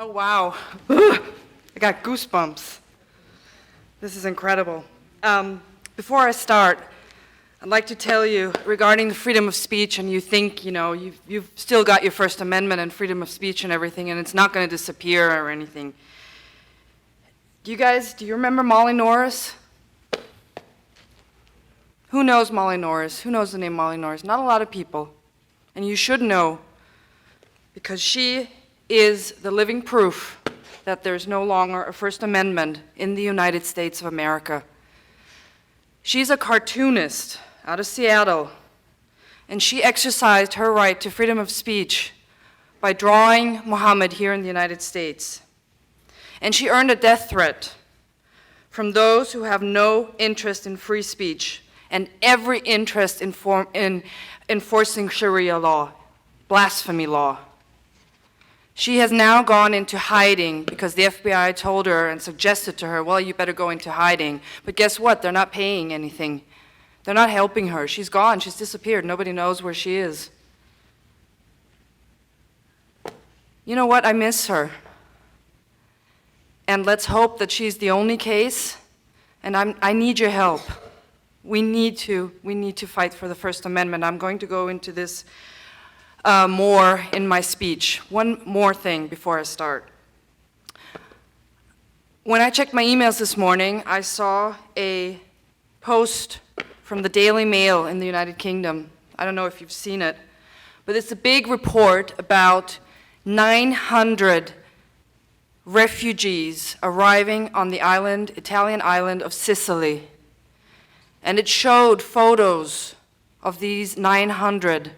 Oh, wow. I got goosebumps. This is incredible. Before I start, I'd like to tell you regarding the freedom of speech, and you think, you've still got your First Amendment and freedom of speech and everything, and it's not going to disappear or anything. Do you remember Molly Norris? Who knows Molly Norris? Who knows the name Molly Norris? Not a lot of people. And you should know, because she is the living proof that there's no longer a First Amendment in the United States of America. She's a cartoonist out of Seattle, and she exercised her right to freedom of speech by drawing Muhammad here in the United States. And she earned a death threat from those who have no interest in free speech and every interest in enforcing Sharia law, blasphemy law. She has now gone into hiding because the FBI told her and suggested to her, well, you better go into hiding. But guess what? They're not paying anything. They're not helping her. She's gone. She's disappeared. Nobody knows where she is. You know what? I miss her. And let's hope that she's the only case. And I need your help. We need to fight for the First Amendment. I'm going to go into this more in my speech. One more thing before I start. When I checked my emails this morning, I saw a post from the Daily Mail in the United Kingdom. I don't know if you've seen it, but it's a big report about 900 refugees arriving on the Italian island of Sicily. And it showed photos of these 900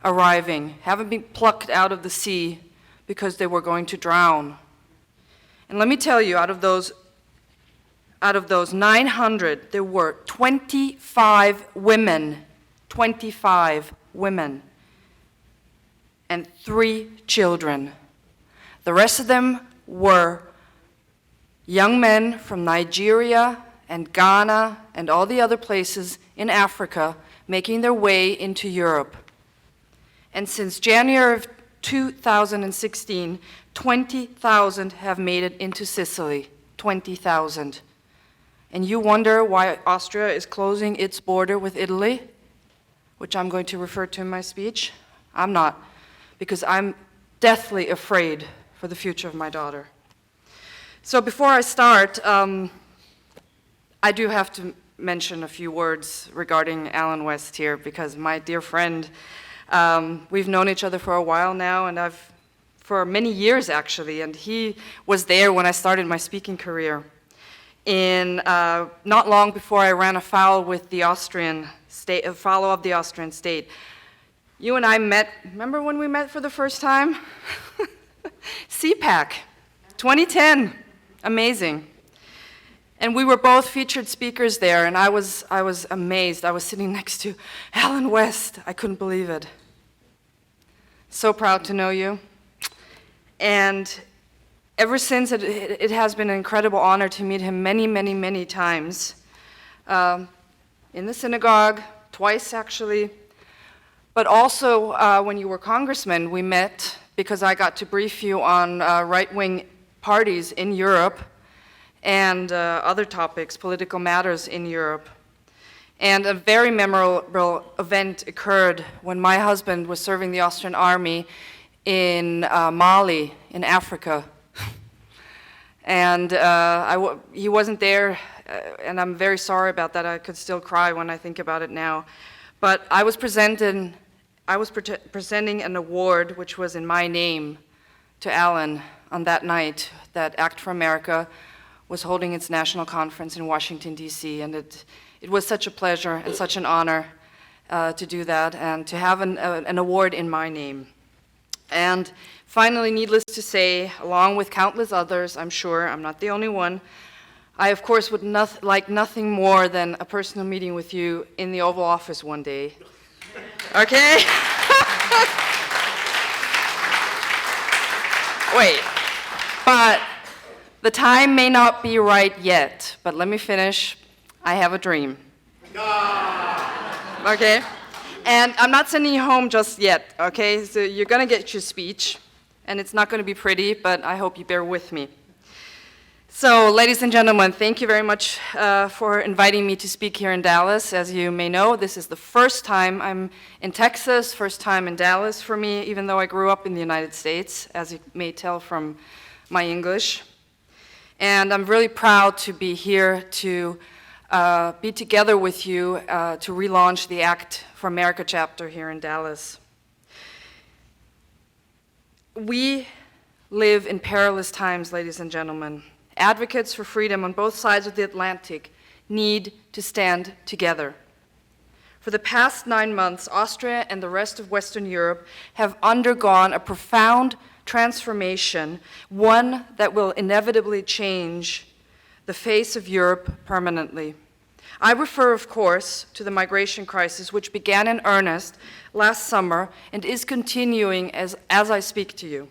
arriving, having been plucked out of the sea because they were going to drown. And let me tell you, out of those 900, there were 25 women, and 3 children. The rest of them were young men from Nigeria and Ghana and all the other places in Africa making their way into Europe. And since January of 2016, 20,000 have made it into Sicily, 20,000. And you wonder why Austria is closing its border with Italy, which I'm going to refer to in my speech? I'm not, because I'm deathly afraid for the future of my daughter. So before I start, I do have to mention a few words regarding Alan West here, because my dear friend, we've known each other for a while now, and for many years actually, and he was there when I started my speaking career. Not long before I ran afoul with the Austrian state, afoul of the Austrian state. You and I met, remember when we met for the first time? CPAC, 2010, amazing. And we were both featured speakers there, and I was amazed. I was sitting next to Alan West. I couldn't believe it. So proud to know you. And ever since, it has been an incredible honor to meet him many times. In the synagogue, twice actually. But also when you were congressman, we met because I got to brief you on right-wing parties in Europe and other topics, political matters in Europe. And a very memorable event occurred when my husband was serving the Austrian army in Mali, in Africa. And he wasn't there, and I'm very sorry about that. I could still cry when I think about it now. But I was presenting an award, which was in my name, to Alan on that night that Act for America was holding its national conference in Washington, D.C., and it was such a pleasure and such an honor to do that and to have an award in my name. And finally, needless to say, along with countless others, I'm sure, I'm not the only one, I, of course, would like nothing more than a personal meeting with you in the Oval Office one day. Okay? Wait, but the time may not be right yet, but let me finish. I have a dream. Okay? And I'm not sending you home just yet, okay? So you're gonna get your speech, and it's not going to be pretty, but I hope you bear with me. So, ladies and gentlemen, thank you very much for inviting me to speak here in Dallas. As you may know, this is the first time I'm in Texas, first time in Dallas for me, even though I grew up in the United States, as you may tell from my English. And I'm really proud to be here to be together with you to relaunch the Act for America chapter here in Dallas. We live in perilous times, ladies and gentlemen. Advocates for freedom on both sides of the Atlantic need to stand together. For the past 9 months, Austria and the rest of Western Europe have undergone a profound transformation, one that will inevitably change the face of Europe permanently. I refer, of course, to the migration crisis, which began in earnest last summer and is continuing as I speak to you.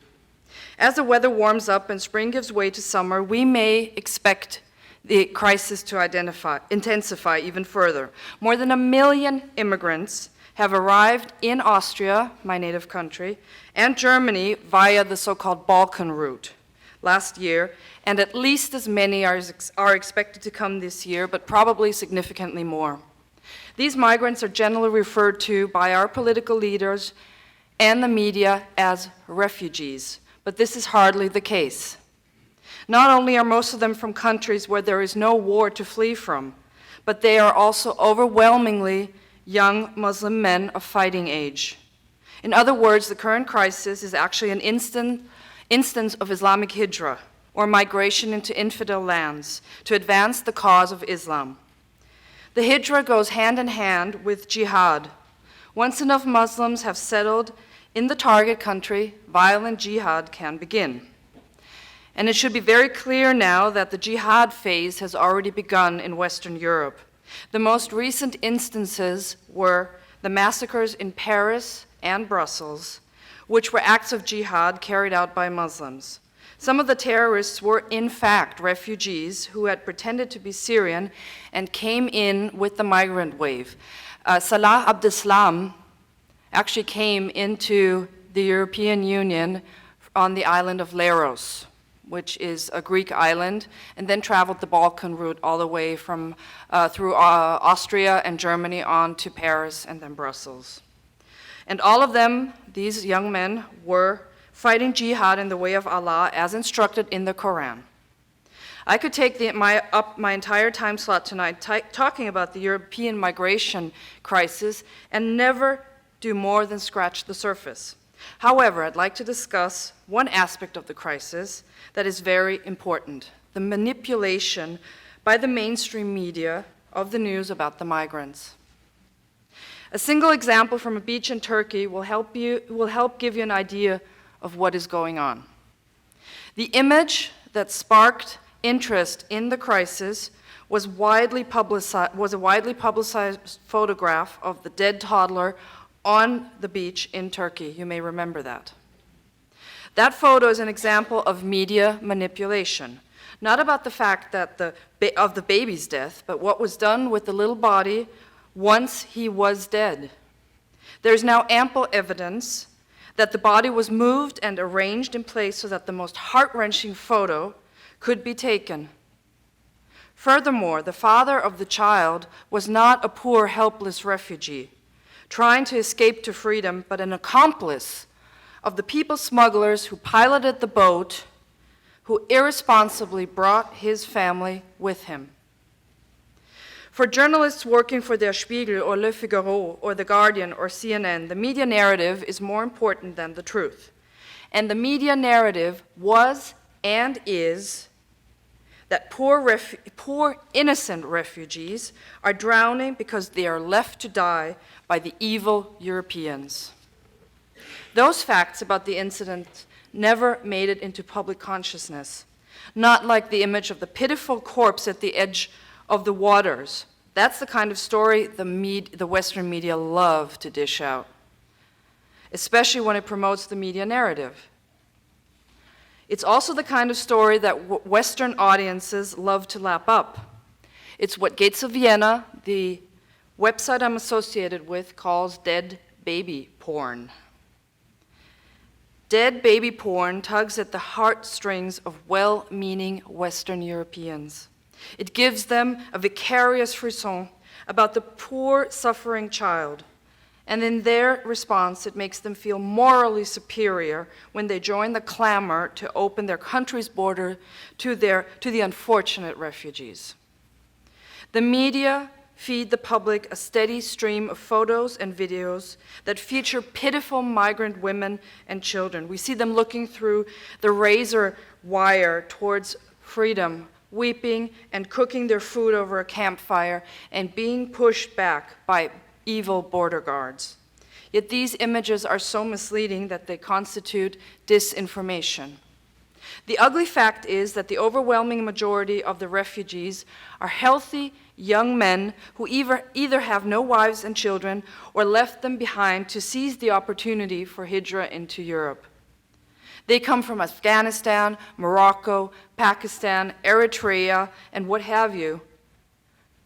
As the weather warms up and spring gives way to summer, we may expect the crisis to intensify even further. More than 1 million immigrants have arrived in Austria, my native country, and Germany via the so-called Balkan route last year, and at least as many are expected to come this year, but probably significantly more. These migrants are generally referred to by our political leaders and the media as refugees, but this is hardly the case. Not only are most of them from countries where there is no war to flee from, but they are also overwhelmingly young Muslim men of fighting age. In other words, the current crisis is actually an instance of Islamic hijrah, or migration into infidel lands, to advance the cause of Islam. The hijrah goes hand in hand with jihad. Once enough Muslims have settled in the target country, violent jihad can begin. And it should be very clear now that the jihad phase has already begun in Western Europe. The most recent instances were the massacres in Paris and Brussels, which were acts of jihad carried out by Muslims. Some of the terrorists were, in fact, refugees who had pretended to be Syrian and came in with the migrant wave. Salah Abdeslam actually came into the European Union on the island of Leros, which is a Greek island, and then traveled the Balkan route all the way from through Austria and Germany on to Paris and then Brussels. And all of them, these young men, were fighting jihad in the way of Allah as instructed in the Quran. I could take my entire time slot tonight talking about the European migration crisis and never do more than scratch the surface. However, I'd like to discuss one aspect of the crisis that is very important: the manipulation by the mainstream media of the news about the migrants. A single example from a beach in Turkey will help give you an idea of what is going on. The image that sparked interest in the crisis was a widely publicized photograph of the dead toddler on the beach in Turkey. You may remember that. That photo is an example of media manipulation, not about the fact that of the baby's death, but what was done with the little body once he was dead. There's now ample evidence that the body was moved and arranged in place so that the most heart-wrenching photo could be taken. Furthermore, the father of the child was not a poor, helpless refugee trying to escape to freedom, but an accomplice of the people smugglers who piloted the boat, who irresponsibly brought his family with him. For journalists working for Der Spiegel or Le Figaro or The Guardian or CNN, the media narrative is more important than the truth. And the media narrative was and is that poor innocent refugees are drowning because they are left to die by the evil Europeans. Those facts about the incident never made it into public consciousness, not like the image of the pitiful corpse at the edge of the waters. That's the kind of story the Western media love to dish out, especially when it promotes the media narrative. It's also the kind of story that Western audiences love to lap up. It's what Gates of Vienna, the website I'm associated with, calls dead baby porn. Dead baby porn tugs at the heartstrings of well-meaning Western Europeans. It gives them a vicarious frisson about the poor, suffering child. And in their response, it makes them feel morally superior when they join the clamor to open their country's border to the unfortunate refugees. The media feed the public a steady stream of photos and videos that feature pitiful migrant women and children. We see them looking through the razor wire towards freedom, weeping and cooking their food over a campfire and being pushed back by evil border guards. Yet these images are so misleading that they constitute disinformation. The ugly fact is that the overwhelming majority of the refugees are healthy young men who either have no wives and children or left them behind to seize the opportunity for hijrah into Europe. They come from Afghanistan, Morocco, Pakistan, Eritrea, and what have you.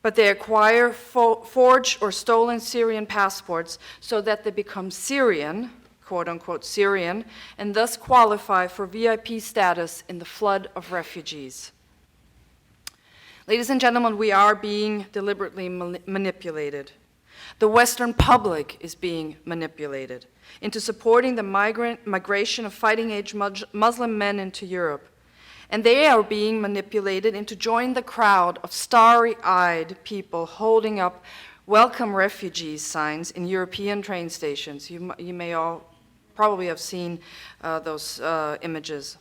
But they acquire forged or stolen Syrian passports so that they become Syrian, quote unquote Syrian, and thus qualify for VIP status in the flood of refugees. Ladies and gentlemen, we are being deliberately manipulated. The Western public is being manipulated into supporting the migration of fighting-age Muslim men into Europe. And they are being manipulated into joining the crowd of starry-eyed people holding up "Welcome Refugees" signs in European train stations. You may all probably have seen those images.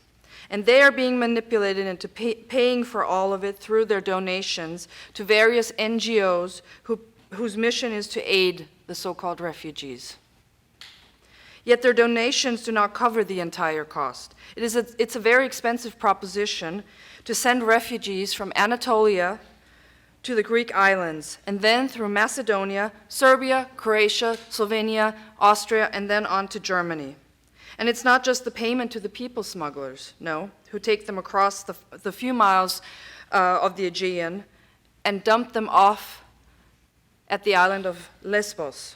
And they are being manipulated into paying for all of it through their donations to various NGOs whose mission is to aid the so-called refugees. Yet their donations do not cover the entire cost. It's a very expensive proposition to send refugees from Anatolia to the Greek islands, and then through Macedonia, Serbia, Croatia, Slovenia, Austria, and then on to Germany. And it's not just the payment to the people smugglers, no, who take them across the few miles of the Aegean and dump them off at the island of Lesbos.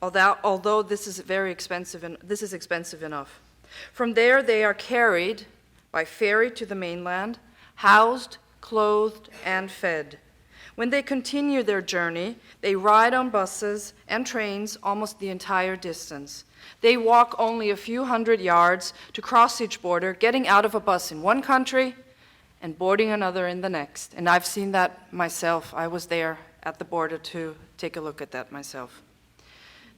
Although this is very expensive, and this is expensive enough. From there, they are carried by ferry to the mainland, housed, clothed, and fed. When they continue their journey, they ride on buses and trains almost the entire distance. They walk only a few hundred yards to cross each border, getting out of a bus in one country and boarding another in the next. And I've seen that myself. I was there at the border to take a look at that myself.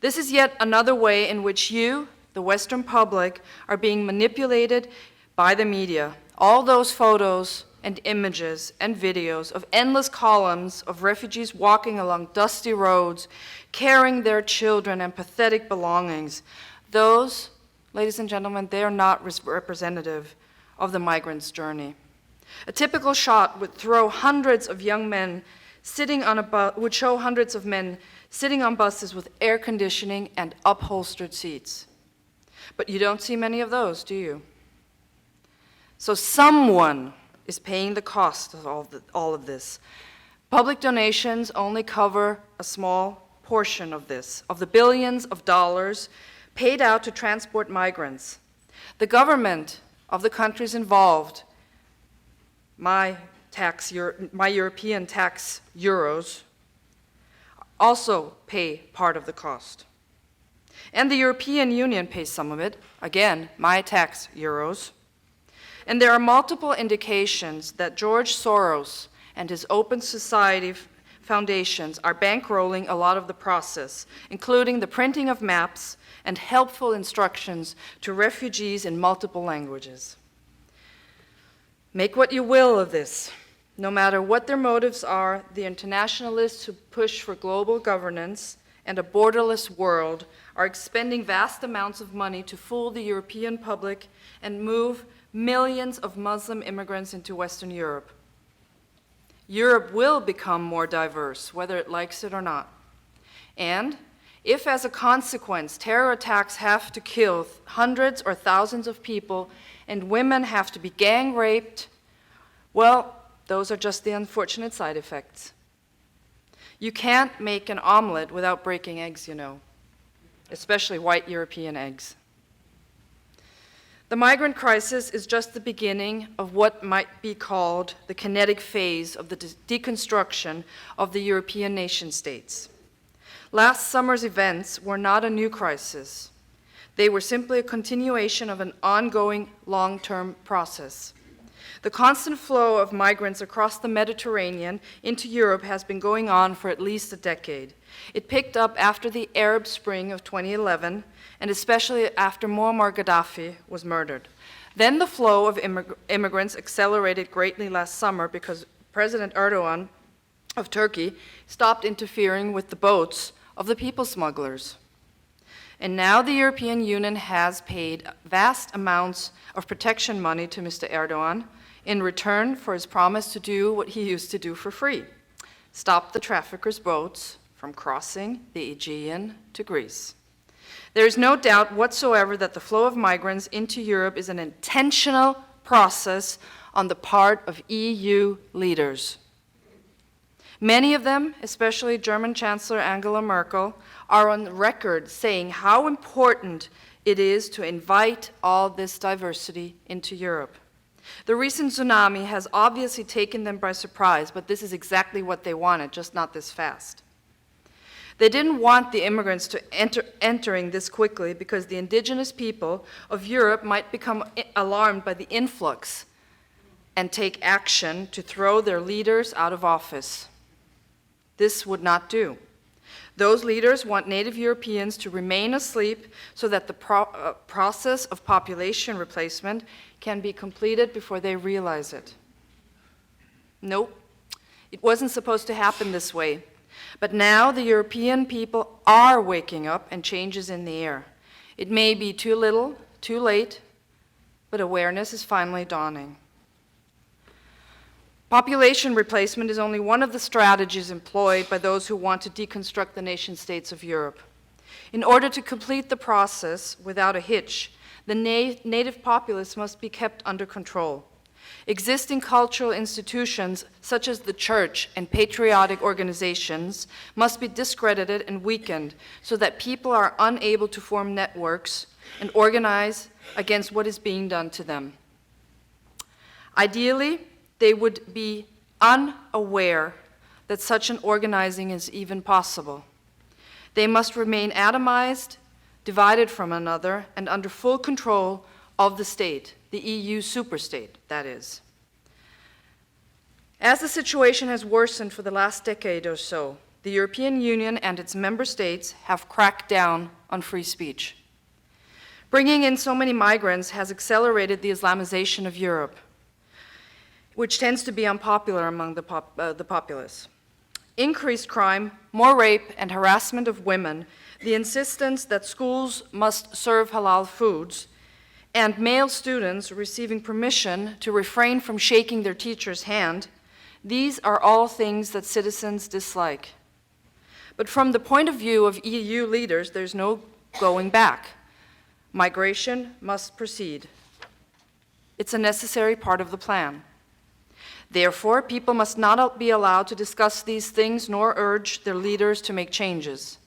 This is yet another way in which you, the Western public, are being manipulated by the media. All those photos and images and videos of endless columns of refugees walking along dusty roads, carrying their children and pathetic belongings, those, ladies and gentlemen, they are not representative of the migrant's journey. A typical shot would show hundreds of men sitting on buses with air conditioning and upholstered seats. But you don't see many of those, do you? So someone is paying the cost of all of this. Public donations only cover a small portion of this, of the billions of dollars paid out to transport migrants. The government of the countries involved, my European tax euros, also pay part of the cost. And the European Union pays some of it, again, my tax euros. And there are multiple indications that George Soros and his Open Society foundations are bankrolling a lot of the process, including the printing of maps and helpful instructions to refugees in multiple languages. Make what you will of this. No matter what their motives are, the internationalists who push for global governance and a borderless world are expending vast amounts of money to fool the European public and move millions of Muslim immigrants into Western Europe. Europe will become more diverse, whether it likes it or not. And if, as a consequence, terror attacks have to kill hundreds or thousands of people and women have to be gang raped, well, those are just the unfortunate side effects. You can't make an omelet without breaking eggs, you know, especially white European eggs. The migrant crisis is just the beginning of what might be called the kinetic phase of the deconstruction of the European nation-states. Last summer's events were not a new crisis. They were simply a continuation of an ongoing long-term process. The constant flow of migrants across the Mediterranean into Europe has been going on for at least a decade. It picked up after the Arab Spring of 2011, and especially after Muammar Gaddafi was murdered. Then the flow of immigrants accelerated greatly last summer because President Erdogan of Turkey stopped interfering with the boats of the people smugglers. And now the European Union has paid vast amounts of protection money to Mr. Erdogan in return for his promise to do what he used to do for free: stop the traffickers' boats from crossing the Aegean to Greece. There is no doubt whatsoever that the flow of migrants into Europe is an intentional process on the part of EU leaders. Many of them, especially German Chancellor Angela Merkel, are on record saying how important it is to invite all this diversity into Europe. The recent tsunami has obviously taken them by surprise, but this is exactly what they wanted, just not this fast. They didn't want the immigrants to entering this quickly because the indigenous people of Europe might become alarmed by the influx and take action to throw their leaders out of office. This would not do. Those leaders want native Europeans to remain asleep so that the process of population replacement can be completed before they realize it. Nope, it wasn't supposed to happen this way. But now the European people are waking up and change is in the air. It may be too little, too late, but awareness is finally dawning. Population replacement is only one of the strategies employed by those who want to deconstruct the nation-states of Europe. In order to complete the process without a hitch, the native populace must be kept under control. Existing cultural institutions, such as the church and patriotic organizations, must be discredited and weakened so that people are unable to form networks and organize against what is being done to them. Ideally, they would be unaware that such an organizing is even possible. They must remain atomized, divided from another, and under full control of the state, the EU superstate, that is. As the situation has worsened for the last decade or so, the European Union and its member states have cracked down on free speech. Bringing in so many migrants has accelerated the Islamization of Europe, which tends to be unpopular among the populace. Increased crime, more rape and harassment of women, the insistence that schools must serve halal foods, and male students receiving permission to refrain from shaking their teacher's hand, these are all things that citizens dislike. But from the point of view of EU leaders, there's no going back. Migration must proceed. It's a necessary part of the plan. Therefore, people must not be allowed to discuss these things nor urge their leaders to make changes.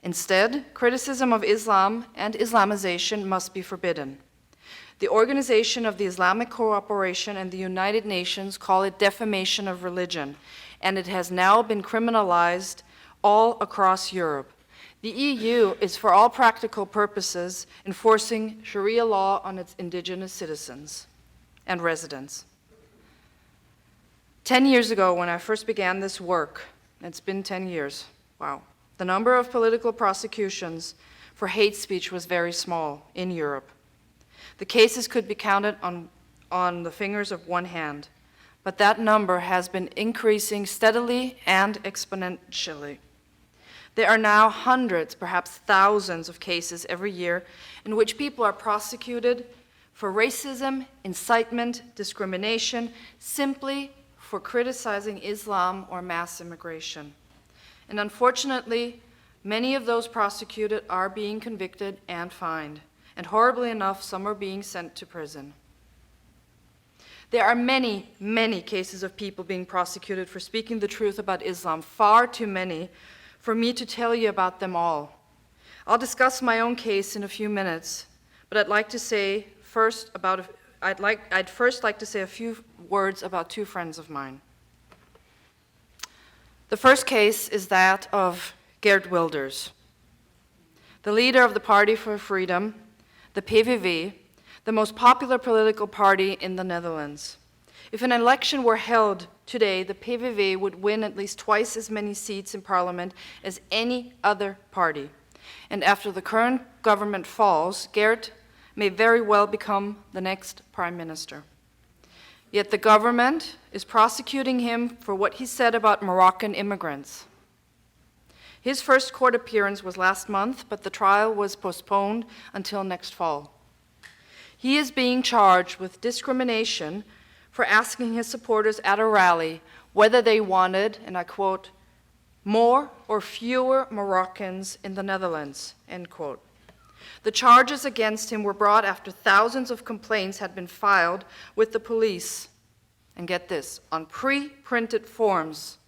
Instead, criticism of Islam and Islamization must be forbidden. The Organization of the Islamic Cooperation and the United Nations call it defamation of religion, and it has now been criminalized all across Europe. The EU is, for all practical purposes, enforcing Sharia law on its indigenous citizens and residents. 10 years ago, when I first began this work, it's been 10 years, wow, the number of political prosecutions for hate speech was very small in Europe. The cases could be counted on the fingers of one hand, but that number has been increasing steadily and exponentially. There are now hundreds, perhaps thousands of cases every year in which people are prosecuted for racism, incitement, discrimination, simply for criticizing Islam or mass immigration. And unfortunately, many of those prosecuted are being convicted and fined. And horribly enough, some are being sent to prison. There are many, many cases of people being prosecuted for speaking the truth about Islam, far too many for me to tell you about them all. I'll discuss my own case in a few minutes, but I'd first like to say a few words about two friends of mine. The first case is that of Geert Wilders, the leader of the Party for Freedom, the PVV, the most popular political party in the Netherlands. If an election were held today, the PVV would win at least twice as many seats in parliament as any other party. And after the current government falls, Geert may very well become the next prime minister. Yet the government is prosecuting him for what he said about Moroccan immigrants. His first court appearance was last month, but the trial was postponed until next fall. He is being charged with discrimination for asking his supporters at a rally whether they wanted, and I quote, more or fewer Moroccans in the Netherlands, end quote. The charges against him were brought after thousands of complaints had been filed with the police, and get this, on pre-printed forms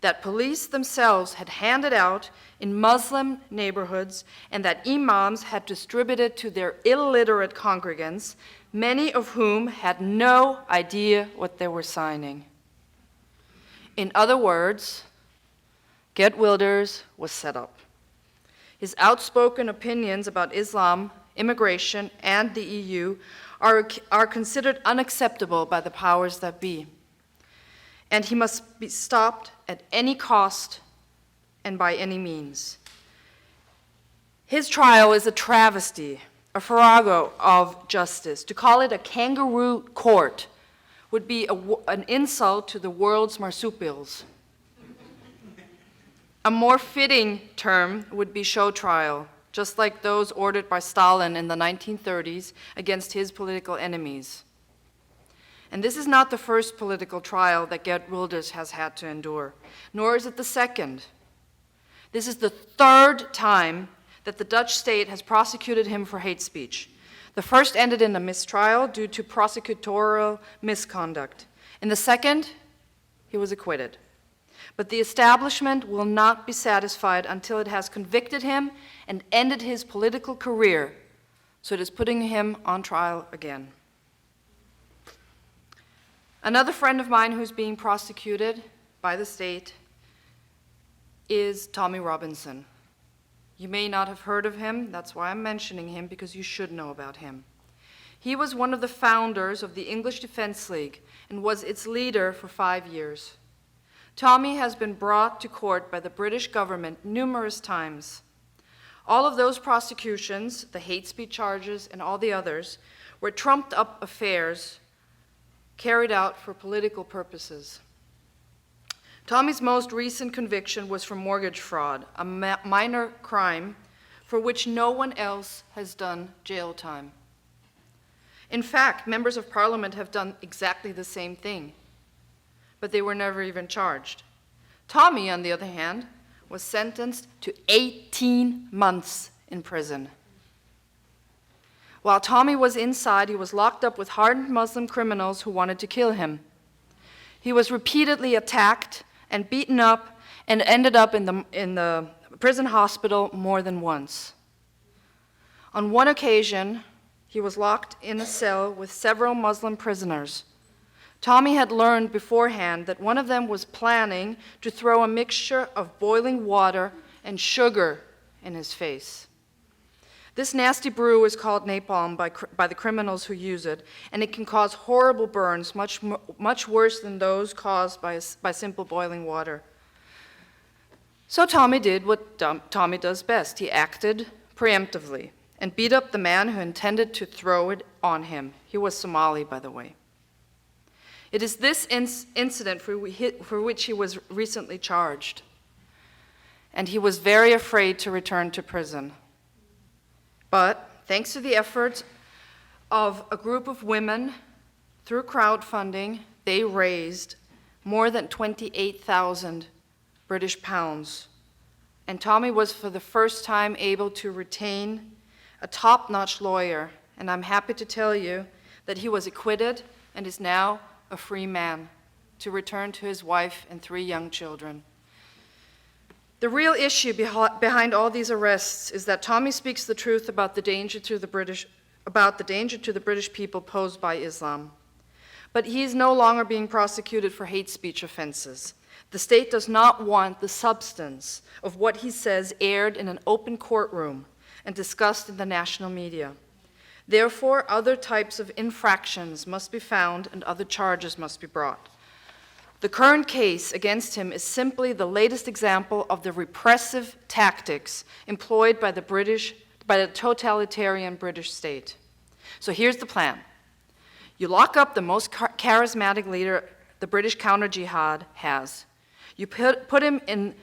that police themselves had handed out in Muslim neighborhoods and that imams had distributed to their illiterate congregants, many of whom had no idea what they were signing. In other words, Geert Wilders was set up. His outspoken opinions about Islam, immigration, and the EU are considered unacceptable by the powers that be. And he must be stopped at any cost and by any means. His trial is a travesty, a farrago of justice. To call it a kangaroo court would be an insult to the world's marsupials. A more fitting term would be show trial, just like those ordered by Stalin in the 1930s against his political enemies. And this is not the first political trial that Geert Wilders has had to endure, nor is it the second. This is the third time that the Dutch state has prosecuted him for hate speech. The first ended in a mistrial due to prosecutorial misconduct. In the second, he was acquitted. But the establishment will not be satisfied until it has convicted him and ended his political career, so it is putting him on trial again. Another friend of mine who's being prosecuted by the state is Tommy Robinson. You may not have heard of him, that's why I'm mentioning him, because you should know about him. He was one of the founders of the English Defence League and was its leader for 5 years. Tommy has been brought to court by the British government numerous times. All of those prosecutions, the hate speech charges and all the others, were trumped-up affairs carried out for political purposes. Tommy's most recent conviction was for mortgage fraud, a minor crime for which no one else has done jail time. In fact, members of parliament have done exactly the same thing, but they were never even charged. Tommy, on the other hand, was sentenced to 18 months in prison. While Tommy was inside, he was locked up with hardened Muslim criminals who wanted to kill him. He was repeatedly attacked and beaten up and ended up in the prison hospital more than once. On one occasion, he was locked in a cell with several Muslim prisoners. Tommy had learned beforehand that one of them was planning to throw a mixture of boiling water and sugar in his face. This nasty brew is called napalm by the criminals who use it, and it can cause horrible burns, much worse than those caused by simple boiling water. So Tommy did what Tommy does best. He acted preemptively and beat up the man who intended to throw it on him. He was Somali, by the way. It is this incident for which he was recently charged, and he was very afraid to return to prison. But thanks to the efforts of a group of women through crowdfunding, they raised more than 28,000 British pounds. And Tommy was for the first time able to retain a top-notch lawyer. And I'm happy to tell you that he was acquitted and is now a free man to return to his wife and 3 young children. The real issue behind all these arrests is that Tommy speaks the truth about the danger to the British about the danger to the British people posed by Islam. But he is no longer being prosecuted for hate speech offenses. The state does not want the substance of what he says aired in an open courtroom and discussed in the national media. Therefore, other types of infractions must be found and other charges must be brought. The current case against him is simply the latest example of the repressive tactics employed by the totalitarian British state. So here's the plan. You lock up the most charismatic leader the British counter-jihad has. You put him in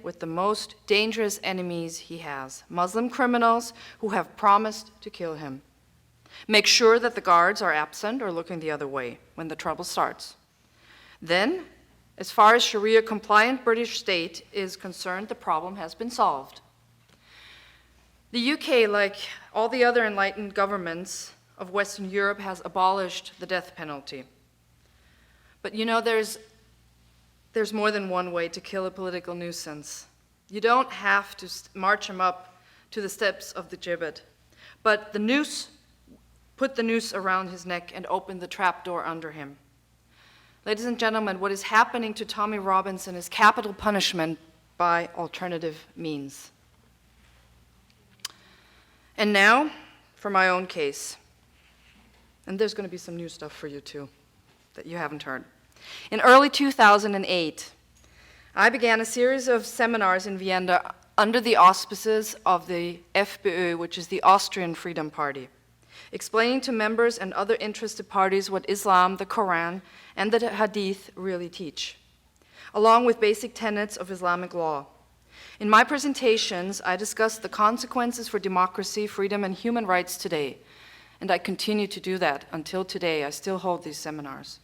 with the most dangerous enemies he has, Muslim criminals who have promised to kill him. Make sure that the guards are absent or looking the other way when the trouble starts. Then, as far as Sharia-compliant British state is concerned, the problem has been solved. The UK, like all the other enlightened governments of Western Europe, has abolished the death penalty. But you know, there's more than one way to kill a political nuisance. You don't have to march him up to the steps of the gibbet, but put the noose around his neck and open the trapdoor under him. Ladies and gentlemen, what is happening to Tommy Robinson is capital punishment by alternative means. And now, for my own case. And there's going to be some new stuff for you too, that you haven't heard. In early 2008, I began a series of seminars in Vienna under the auspices of the FPÖ, which is the Austrian Freedom Party, explaining to members and other interested parties what Islam, the Quran, and the Hadith really teach, along with basic tenets of Islamic law. In my presentations, I discussed the consequences for democracy, freedom, and human rights today, and I continue to do that until today. I still hold these seminars.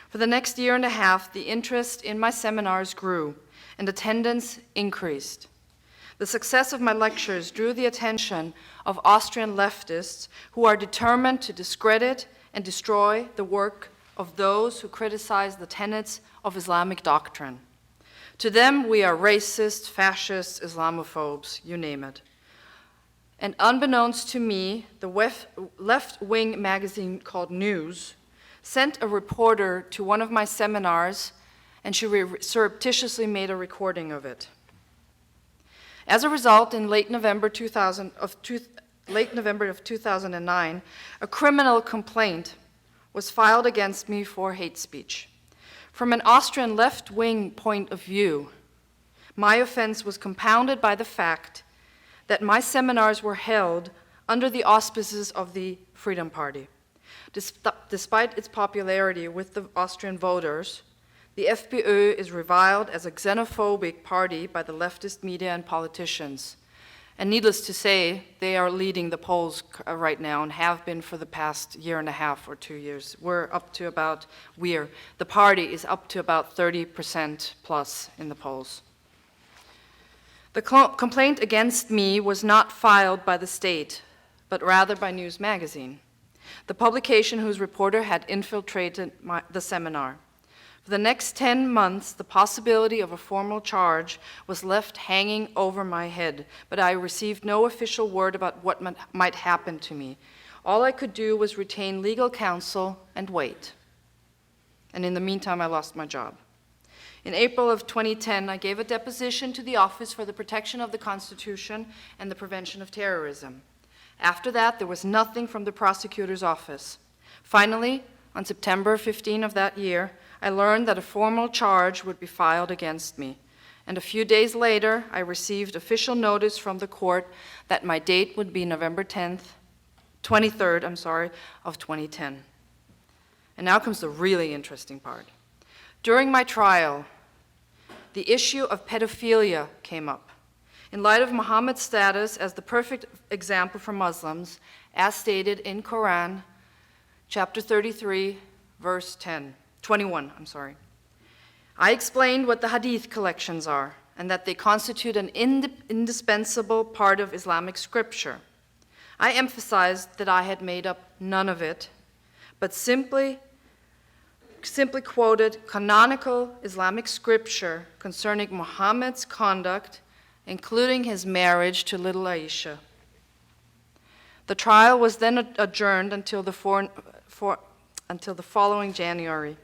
For the next year and a half, the interest in my seminars grew, and attendance increased. The success of my lectures drew the attention of Austrian leftists who are determined to discredit and destroy the work of those who criticize the tenets of Islamic doctrine. To them, we are racist, fascists, Islamophobes, you name it. And unbeknownst to me, the left-wing magazine called News sent a reporter to one of my seminars, and she surreptitiously made a recording of it. As a result, in late November of 2009, a criminal complaint was filed against me for hate speech. From an Austrian left-wing point of view, my offense was compounded by the fact that my seminars were held under the auspices of the Freedom Party. Despite its popularity with the Austrian voters, the FPÖ is reviled as a xenophobic party by the leftist media and politicians. And needless to say, they are leading the polls right now and have been for the past year and a half or 2 years. The party is up to about 30% plus in the polls. The complaint against me was not filed by the state, but rather by News Magazine, the publication whose reporter had infiltrated the seminar. For the next 10 months, the possibility of a formal charge was left hanging over my head, but I received no official word about what might happen to me. All I could do was retain legal counsel and wait. And in the meantime, I lost my job. In April of 2010, I gave a deposition to the Office for the Protection of the Constitution and the Prevention of Terrorism. After that, there was nothing from the prosecutor's office. Finally, on September 15 of that year, I learned that a formal charge would be filed against me. And a few days later, I received official notice from the court that my date would be November 23rd of 2010. And now comes the really interesting part. During my trial, the issue of pedophilia came up. In light of Muhammad's status as the perfect example for Muslims, as stated in Quran, chapter 33, verse 21. I explained what the Hadith collections are and that they constitute an indispensable part of Islamic scripture. I emphasized that I had made up none of it, but simply quoted canonical Islamic scripture concerning Muhammad's conduct, including his marriage to little Aisha. The trial was then adjourned until the following January.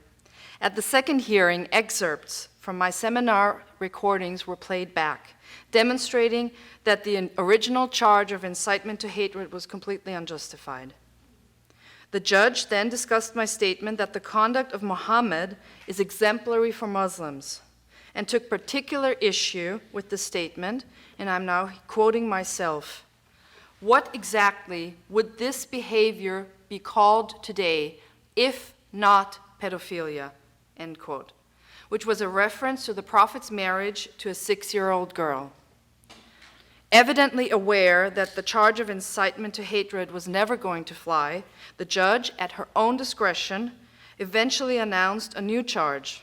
At the second hearing, excerpts from my seminar recordings were played back, demonstrating that the original charge of incitement to hatred was completely unjustified. The judge then discussed my statement that the conduct of Muhammad is exemplary for Muslims, and took particular issue with the statement, and I'm now quoting myself, "What exactly would this behavior be called today if not pedophilia?" End quote, which was a reference to the Prophet's marriage to a 6-year-old girl. Evidently aware that the charge of incitement to hatred was never going to fly, the judge, at her own discretion, eventually announced a new charge: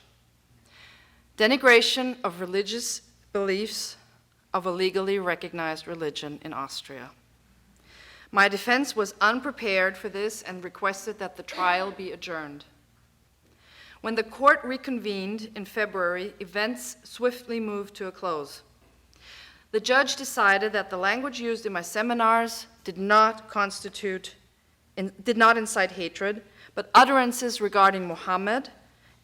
denigration of religious beliefs of a legally recognized religion in Austria. My defense was unprepared for this and requested that the trial be adjourned. When the court reconvened in February, events swiftly moved to a close. The judge decided that the language used in my seminars did not incite hatred, but utterances regarding Muhammad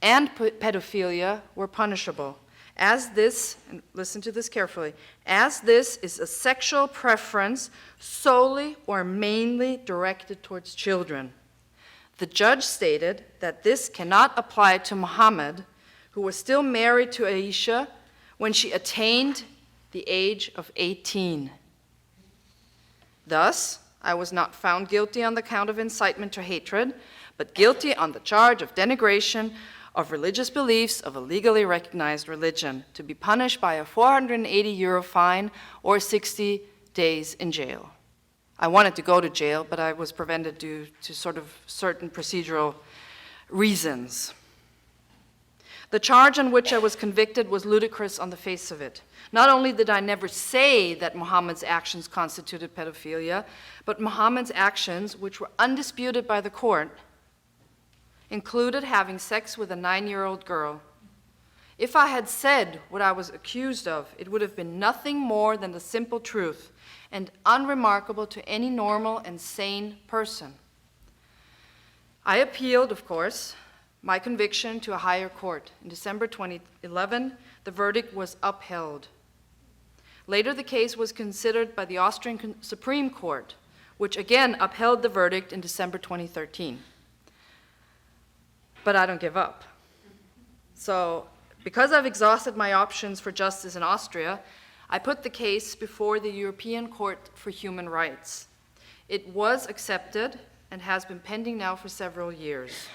and pedophilia were punishable, as this, and listen to this carefully, as this is a sexual preference solely or mainly directed towards children. The judge stated that this cannot apply to Muhammad, who was still married to Aisha when she attained the age of 18. Thus, I was not found guilty on the count of incitement to hatred, but guilty on the charge of denigration of religious beliefs of a legally recognized religion, to be punished by a 480 euro fine or 60 days in jail. I wanted to go to jail, but I was prevented due to sort of certain procedural reasons. The charge on which I was convicted was ludicrous on the face of it. Not only did I never say that Muhammad's actions constituted pedophilia, but Muhammad's actions, which were undisputed by the court, included having sex with a 9-year-old girl. If I had said what I was accused of, it would have been nothing more than the simple truth and unremarkable to any normal and sane person. I appealed, of course, my conviction to a higher court. In December 2011, the verdict was upheld. Later, the case was considered by the Austrian Supreme Court, which again upheld the verdict in December 2013. But I don't give up. So, because I've exhausted my options for justice in Austria, I put the case before the European Court for Human Rights. It was accepted and has been pending now for several years.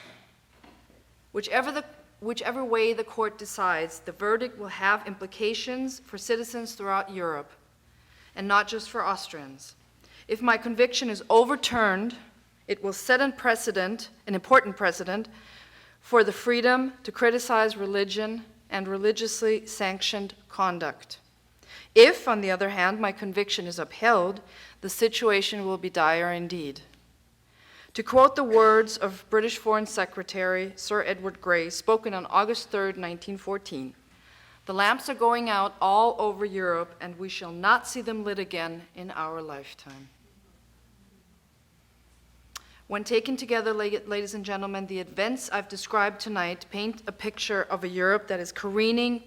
Whichever way the court decides, the verdict will have implications for citizens throughout Europe, and not just for Austrians. If my conviction is overturned, it will set an important precedent, for the freedom to criticize religion and religiously sanctioned conduct. If, on the other hand, my conviction is upheld, the situation will be dire indeed. To quote the words of British Foreign Secretary Sir Edward Grey, spoken on August 3rd, 1914, "The lamps are going out all over Europe, and we shall not see them lit again in our lifetime." When taken together, ladies and gentlemen, the events I've described tonight paint a picture of a Europe that is careening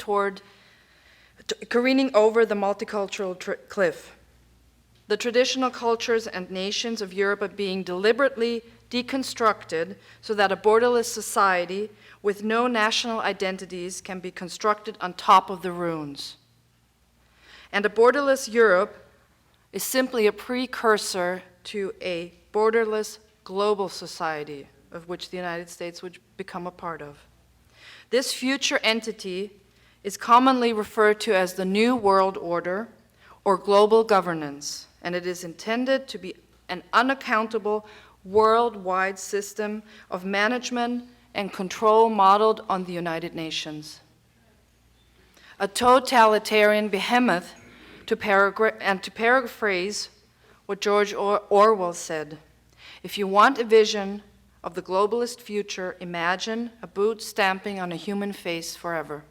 over the multicultural cliff. The traditional cultures and nations of Europe are being deliberately deconstructed so that a borderless society with no national identities can be constructed on top of the ruins. And a borderless Europe is simply a precursor to a borderless global society, of which the United States would become a part of. This future entity is commonly referred to as the New World Order or global governance, and it is intended to be an unaccountable worldwide system of management and control modeled on the United Nations. A totalitarian behemoth, to paraphrase what George Orwell said, "If you want a vision of the globalist future, imagine a boot stamping on a human face forever."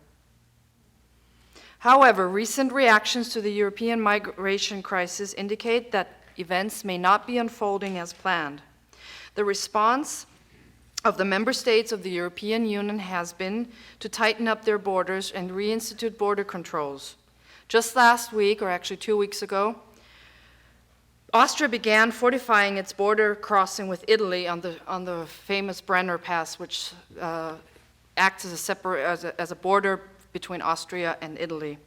However, recent reactions to the European migration crisis indicate that events may not be unfolding as planned. The response of the member states of the European Union has been to tighten up their borders and reinstitute border controls. Just last week, or actually 2 weeks ago, Austria began fortifying its border crossing with Italy on the famous Brenner Pass, which acts as a border between Austria and Italy.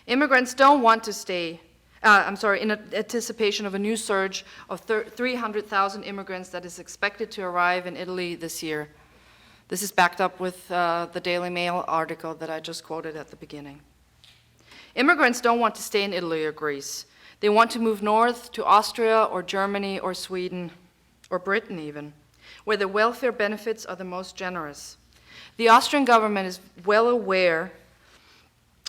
Immigrants don't want to stay, in anticipation of a new surge of 300,000 immigrants that is expected to arrive in Italy this year. This is backed up with the Daily Mail article that I just quoted at the beginning. Immigrants don't want to stay in Italy or Greece. They want to move north to Austria or Germany or Sweden or Britain even, where the welfare benefits are the most generous. The Austrian government is well aware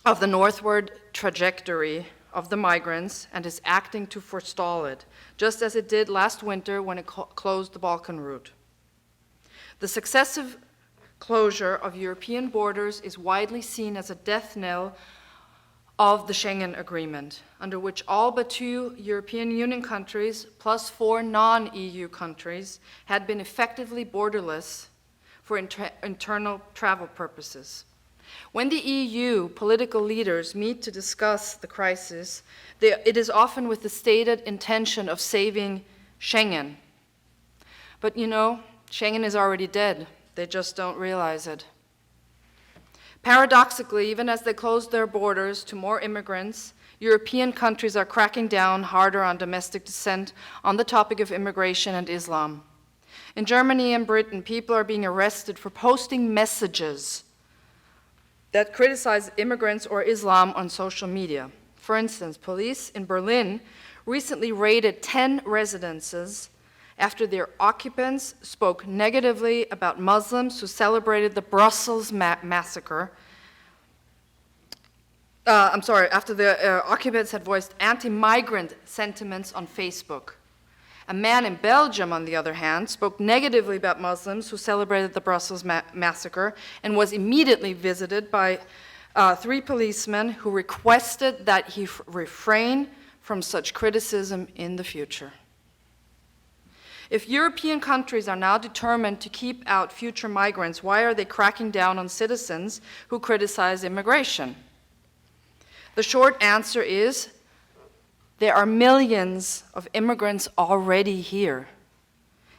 of the northward trajectory of the migrants and is acting to forestall it, just as it did last winter when it closed the Balkan route. The successive closure of European borders is widely seen as a death knell of the Schengen Agreement, under which all but 2 European Union countries plus 4 non-EU countries had been effectively borderless for internal travel purposes. When the EU political leaders meet to discuss the crisis, it is often with the stated intention of saving Schengen. But you know, Schengen is already dead. They just don't realize it. Paradoxically, even as they close their borders to more immigrants, European countries are cracking down harder on domestic dissent on the topic of immigration and Islam. In Germany and Britain, people are being arrested for posting messages that criticize immigrants or Islam on social media. For instance, police in Berlin recently raided 10 residences after their occupants spoke negatively about Muslims who celebrated the Brussels massacre. After the occupants had voiced anti-migrant sentiments on Facebook. A man in Belgium, on the other hand, spoke negatively about Muslims who celebrated the Brussels massacre and was immediately visited by 3 policemen who requested that he refrain from such criticism in the future. If European countries are now determined to keep out future migrants, why are they cracking down on citizens who criticize immigration? The short answer is there are millions of immigrants already here.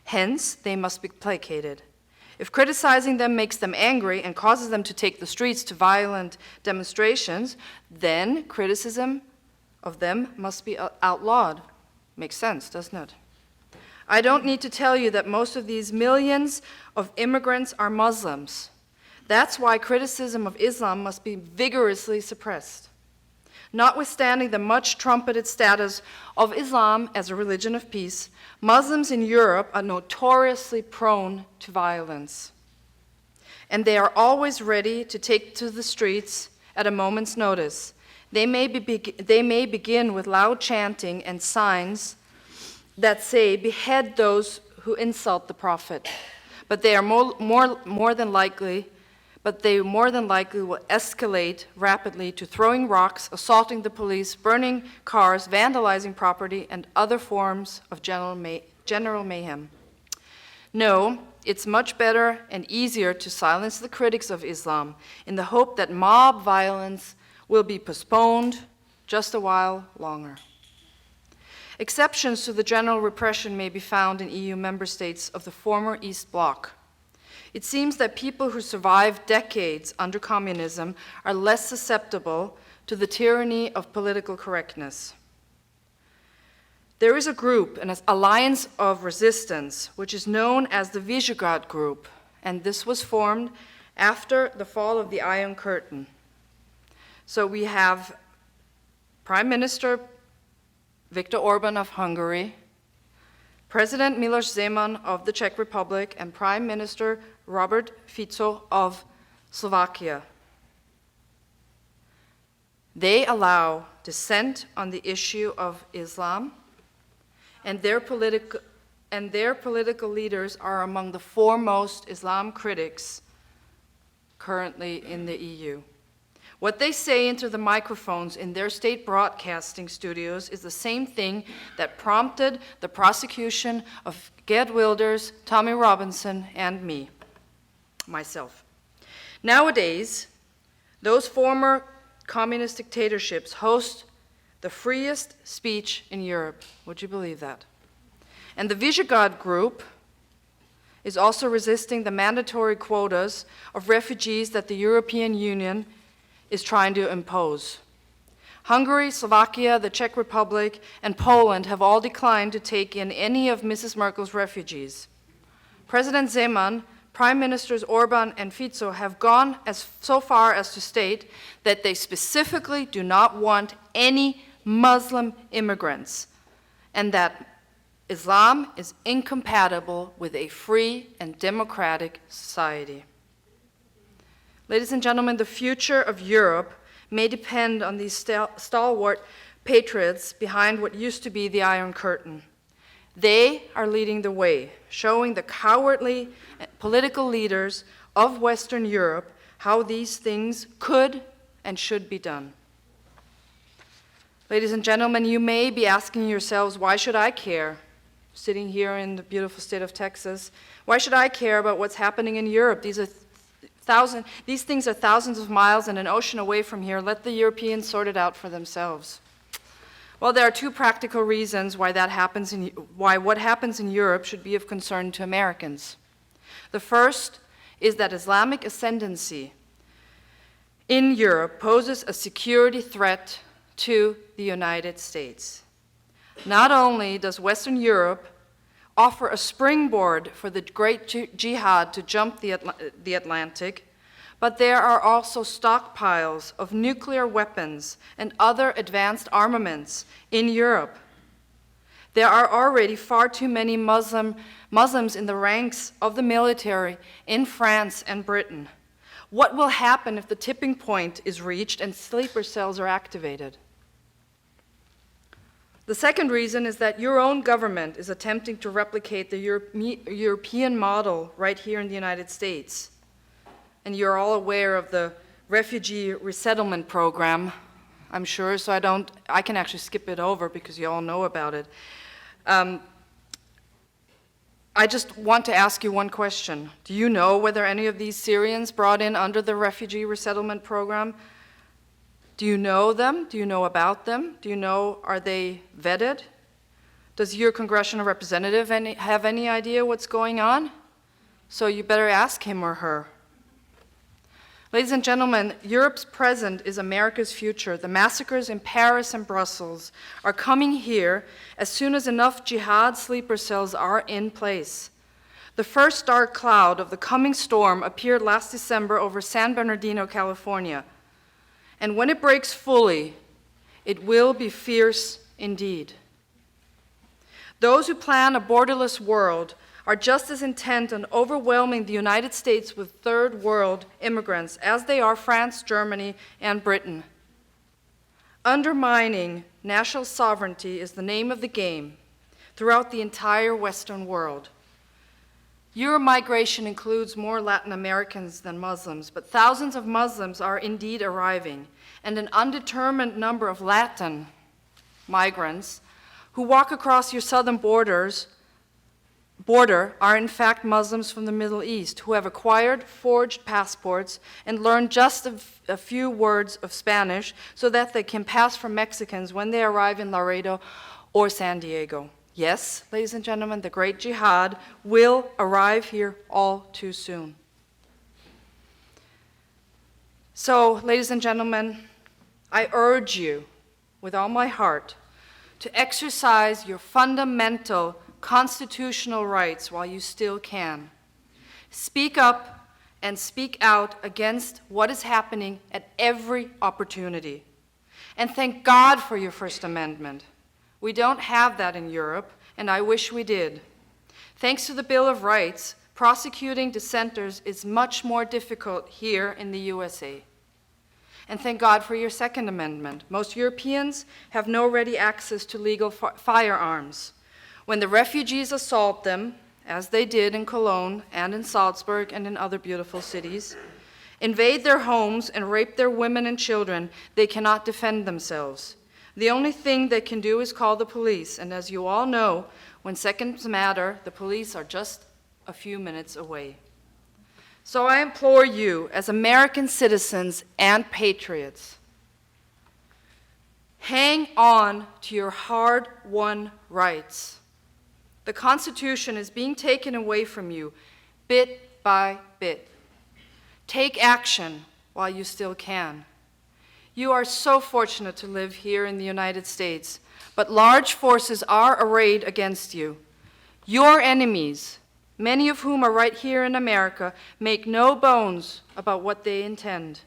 Hence, they must be placated. If criticizing them makes them angry and causes them to take the streets to violent demonstrations, then criticism of them must be outlawed. Makes sense, doesn't it? I don't need to tell you that most of these millions of immigrants are Muslims. That's why criticism of Islam must be vigorously suppressed. Notwithstanding the much trumpeted status of Islam as a religion of peace, Muslims in Europe are notoriously prone to violence. And they are always ready to take to the streets at a moment's notice. They may begin with loud chanting and signs that say, "Behead those who insult the Prophet." But they more than likely will escalate rapidly to throwing rocks, assaulting the police, burning cars, vandalizing property, and other forms of general mayhem. No, it's much better and easier to silence the critics of Islam in the hope that mob violence will be postponed just a while longer. Exceptions to the general repression may be found in EU member states of the former East Bloc. It seems that people who survived decades under communism are less susceptible to the tyranny of political correctness. There is a group, an alliance of resistance, which is known as the Visegrad Group, and this was formed after the fall of the Iron Curtain. So we have Prime Minister Viktor Orban of Hungary, President Miloš Zeman of the Czech Republic, and Prime Minister Robert Fico of Slovakia. They allow dissent on the issue of Islam, and their political leaders are among the foremost Islam critics currently in the EU. What they say into the microphones in their state broadcasting studios is the same thing that prompted the prosecution of Geert Wilders, Tommy Robinson, and myself. Nowadays, those former communist dictatorships host the freest speech in Europe. Would you believe that? And the Visegrad Group is also resisting the mandatory quotas of refugees that the European Union is trying to impose. Hungary, Slovakia, the Czech Republic, and Poland have all declined to take in any of Mrs. Merkel's refugees. President Zeman, Prime Ministers Orban and Fico have gone so far as to state that they specifically do not want any Muslim immigrants, and that Islam is incompatible with a free and democratic society. Ladies and gentlemen, the future of Europe may depend on these stalwart patriots behind what used to be the Iron Curtain. They are leading the way, showing the cowardly political leaders of Western Europe how these things could and should be done. Ladies and gentlemen, you may be asking yourselves, why should I care? Sitting here in the beautiful state of Texas, why should I care about what's happening in Europe? These things are thousands of miles and an ocean away from here. Let the Europeans sort it out for themselves. Well, there are two practical reasons why what happens in Europe should be of concern to Americans. The first is that Islamic ascendancy in Europe poses a security threat to the United States. Not only does Western Europe offer a springboard for the great jihad to jump the Atlantic, but there are also stockpiles of nuclear weapons and other advanced armaments in Europe. There are already far too many Muslims in the ranks of the military in France and Britain. What will happen if the tipping point is reached and sleeper cells are activated? The second reason is that your own government is attempting to replicate the European model right here in the United States. And you're all aware of the refugee resettlement program, I'm sure, so I can actually skip it over because you all know about it. I just want to ask you one question. Do you know whether any of these Syrians brought in under the refugee resettlement program, do you know them? Do you know about them? Do you know, are they vetted? Does your congressional representative have any idea what's going on? So you better ask him or her. Ladies and gentlemen, Europe's present is America's future. The massacres in Paris and Brussels are coming here as soon as enough jihad sleeper cells are in place. The first dark cloud of the coming storm appeared last December over San Bernardino, California. And when it breaks fully, it will be fierce indeed. Those who plan a borderless world are just as intent on overwhelming the United States with third world immigrants as they are France, Germany, and Britain. Undermining national sovereignty is the name of the game throughout the entire Western world. Euromigration includes more Latin Americans than Muslims, but thousands of Muslims are indeed arriving, and an undetermined number of Latin migrants who walk across your southern border are in fact Muslims from the Middle East who have acquired forged passports and learned just a few words of Spanish so that they can pass for Mexicans when they arrive in Laredo or San Diego. Yes, ladies and gentlemen, the great jihad will arrive here all too soon. So, ladies and gentlemen, I urge you with all my heart to exercise your fundamental constitutional rights while you still can. Speak up and speak out against what is happening at every opportunity. And thank God for your First Amendment. We don't have that in Europe, and I wish we did. Thanks to the Bill of Rights, prosecuting dissenters is much more difficult here in the USA. And thank God for your Second Amendment. Most Europeans have no ready access to legal firearms. When the refugees assault them, as they did in Cologne and in Salzburg and in other beautiful cities, invade their homes, and rape their women and children, they cannot defend themselves. The only thing they can do is call the police, and as you all know, when seconds matter, the police are just a few minutes away. So I implore you, as American citizens and patriots, hang on to your hard-won rights. The Constitution is being taken away from you bit by bit. Take action while you still can. You are so fortunate to live here in the United States, but large forces are arrayed against you. Your enemies, many of whom are right here in America, make no bones about what they intend.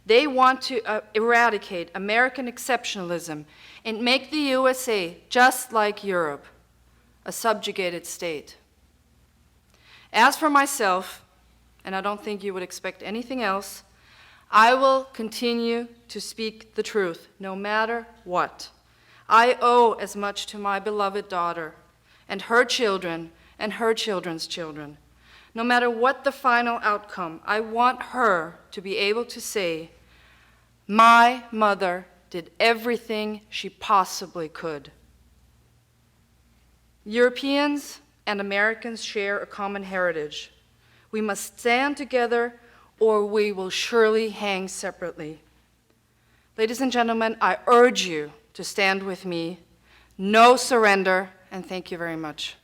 They want to eradicate American exceptionalism and make the USA, just like Europe, a subjugated state. As for myself, and I don't think you would expect anything else, I will continue to speak the truth, no matter what. I owe as much to my beloved daughter and her children and her children's children. No matter what the final outcome, I want her to be able to say, my mother did everything she possibly could. Europeans and Americans share a common heritage. We must stand together or we will surely hang separately. Ladies and gentlemen, I urge you to stand with me. No surrender, and thank you very much.